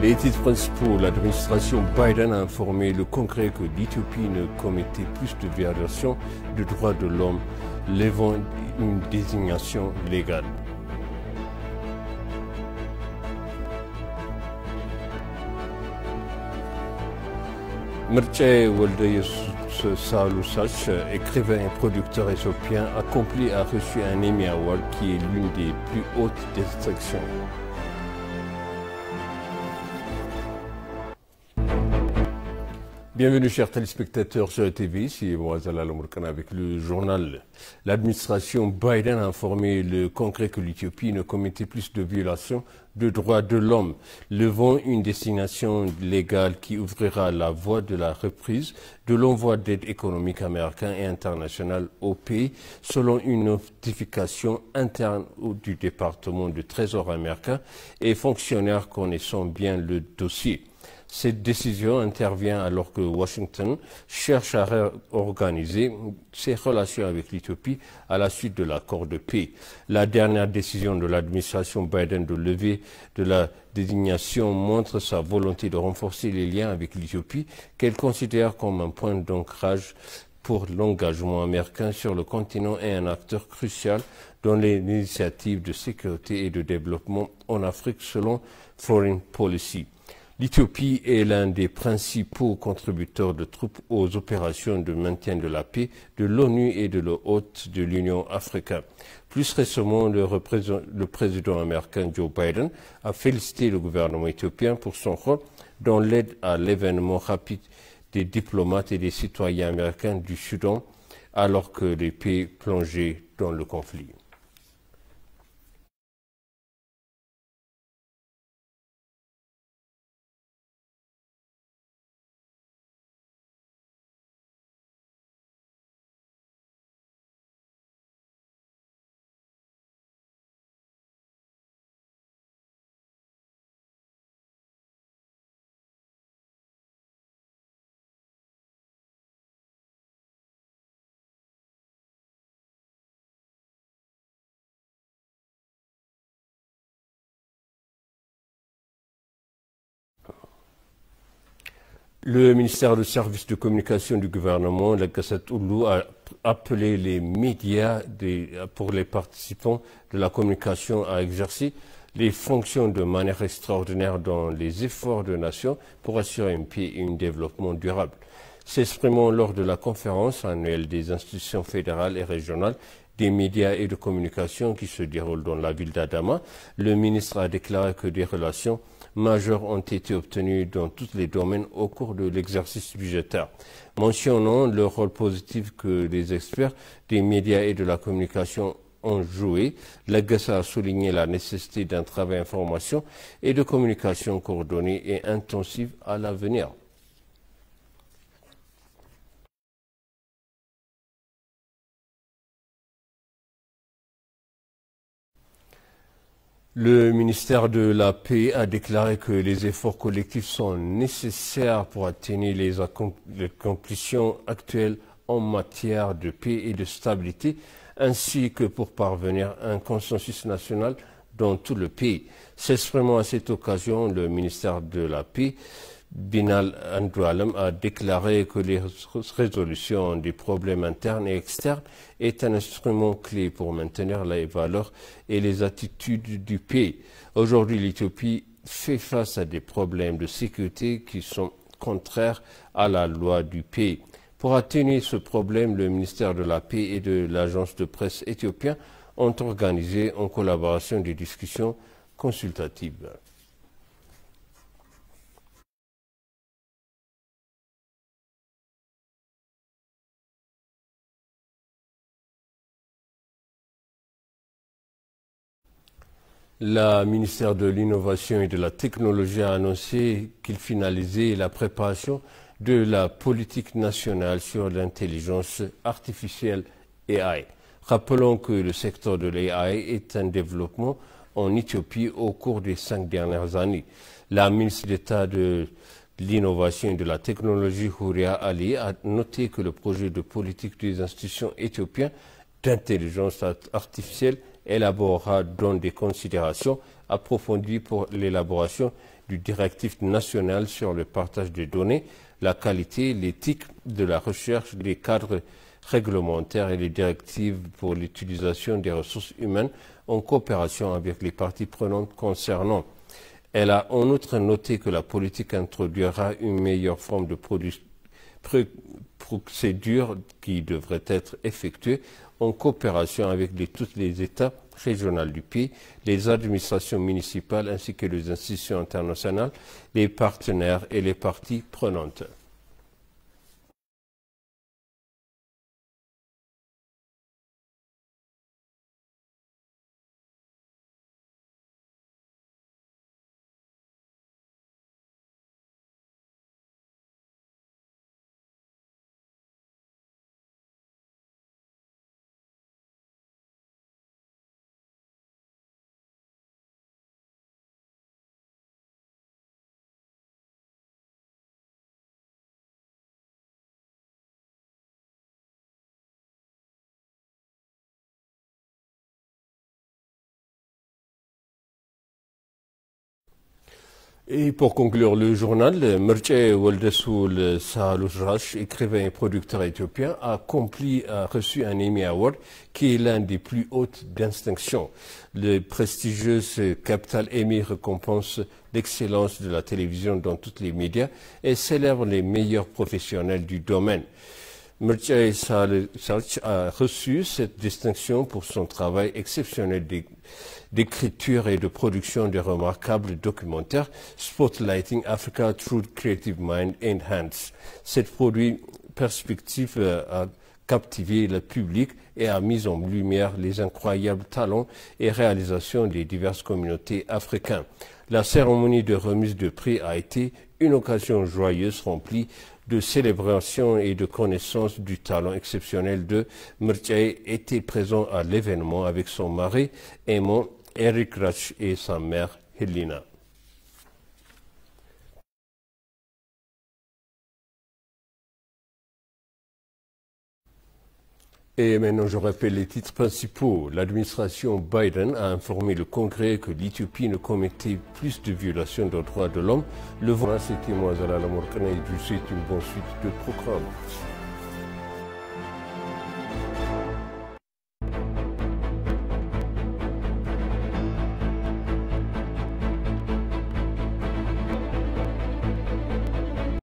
Les titres principaux, l'administration Biden a informé le Congrès que l'Éthiopie ne commettait plus de violations de droits de l'homme, levant une désignation légale. Mircea Wolde Salousac, écrivain et producteur éthiopien, accompli, a reçu un Emmy Award qui est l'une des plus hautes distinctions. Bienvenue chers téléspectateurs sur la TV, c'est Moazala Lomurkana avec le journal. L'administration Biden a informé le Congrès que l'Éthiopie ne commettait plus de violations de droits de l'homme, levant une destination légale qui ouvrira la voie de la reprise de l'envoi d'aide économique américaine et internationale au pays, selon une notification interne du département du Trésor américain et fonctionnaires connaissant bien le dossier. Cette décision intervient alors que Washington cherche à réorganiser ses relations avec l'Éthiopie à la suite de l'accord de paix. La dernière décision de l'administration Biden de lever de la désignation montre sa volonté de renforcer les liens avec l'Éthiopie, qu'elle considère comme un point d'ancrage pour l'engagement américain sur le continent et un acteur crucial dans les initiatives de sécurité et de développement en Afrique selon Foreign Policy. L'Éthiopie est l'un des principaux contributeurs de troupes aux opérations de maintien de la paix de l'ONU et de l'hôte de l'Union africaine. Plus récemment, le président américain Joe Biden a félicité le gouvernement éthiopien pour son rôle dans l'aide à l'événement rapide des diplomates et des citoyens américains du Soudan alors que les pays plongeaient dans le conflit. Le ministère du service de communication du gouvernement, la Gassat Oulu, a appelé les médias pour les participants de la communication à exercer les fonctions de manière extraordinaire dans les efforts de nation pour assurer une paix et un développement durable. S'exprimant lors de la conférence annuelle des institutions fédérales et régionales des médias et de communication qui se déroule dans la ville d'Adama, le ministre a déclaré que des relations majeures ont été obtenues dans tous les domaines au cours de l'exercice budgétaire. Mentionnant le rôle positif que les experts des médias et de la communication ont joué, l'AGASA a souligné la nécessité d'un travail d'information et de communication coordonné et intensif à l'avenir. Le ministère de la Paix a déclaré que les efforts collectifs sont nécessaires pour atteindre les accomplissements actuels en matière de paix et de stabilité, ainsi que pour parvenir à un consensus national dans tout le pays. S'exprimant à cette occasion, le ministère de la Paix, Binal Andoualem, a déclaré que les résolutions des problèmes internes et externes est un instrument clé pour maintenir les valeurs et les attitudes du pays. Aujourd'hui, l'Éthiopie fait face à des problèmes de sécurité qui sont contraires à la loi du pays. Pour atténuer ce problème, le ministère de la Paix et de l'agence de presse éthiopien ont organisé en collaboration des discussions consultatives. Le ministère de l'Innovation et de la Technologie a annoncé qu'il finalisait la préparation de la politique nationale sur l'intelligence artificielle AI. Rappelons que le secteur de l'AI est un développement en Éthiopie au cours des 5 dernières années. La ministre d'État de l'Innovation et de la Technologie, Houria Ali, a noté que le projet de politique des institutions éthiopiennes d'intelligence artificielle élaborera donc des considérations approfondies pour l'élaboration du directif national sur le partage des données, la qualité, l'éthique de la recherche, les cadres réglementaires et les directives pour l'utilisation des ressources humaines en coopération avec les parties prenantes concernant. Elle a en outre noté que la politique introduira une meilleure forme de procédure qui devrait être effectuée en coopération avec tous les États régionaux du pays, les administrations municipales ainsi que les institutions internationales, les partenaires et les parties prenantes. Et pour conclure le journal, Mircea Wildessul Sahalouchrache, écrivain et producteur éthiopien, a reçu un Emmy Award qui est l'un des plus hautes distinctions. Le prestigieux Capital Emmy récompense l'excellence de la télévision dans tous les médias et célèbre les meilleurs professionnels du domaine. Mircea Sahalouchrache a reçu cette distinction pour son travail exceptionnel d'écriture et de production de remarquables documentaires Spotlighting Africa Through Creative Mind and Hands. Cette produit perspective a captivé le public et a mis en lumière les incroyables talents et réalisations des diverses communautés africaines. La cérémonie de remise de prix a été une occasion joyeuse remplie de célébration et de connaissance du talent exceptionnel de Mircea. Était présent à l'événement avec son mari aimant Eric Rach et sa mère Helena. Et maintenant, je rappelle les titres principaux. L'administration Biden a informé le Congrès que l'Éthiopie ne commettait plus de violations des droits de l'homme. Le voilà, c'était moi, Zala Lamorkana, et je vous souhaite une bonne suite de programme.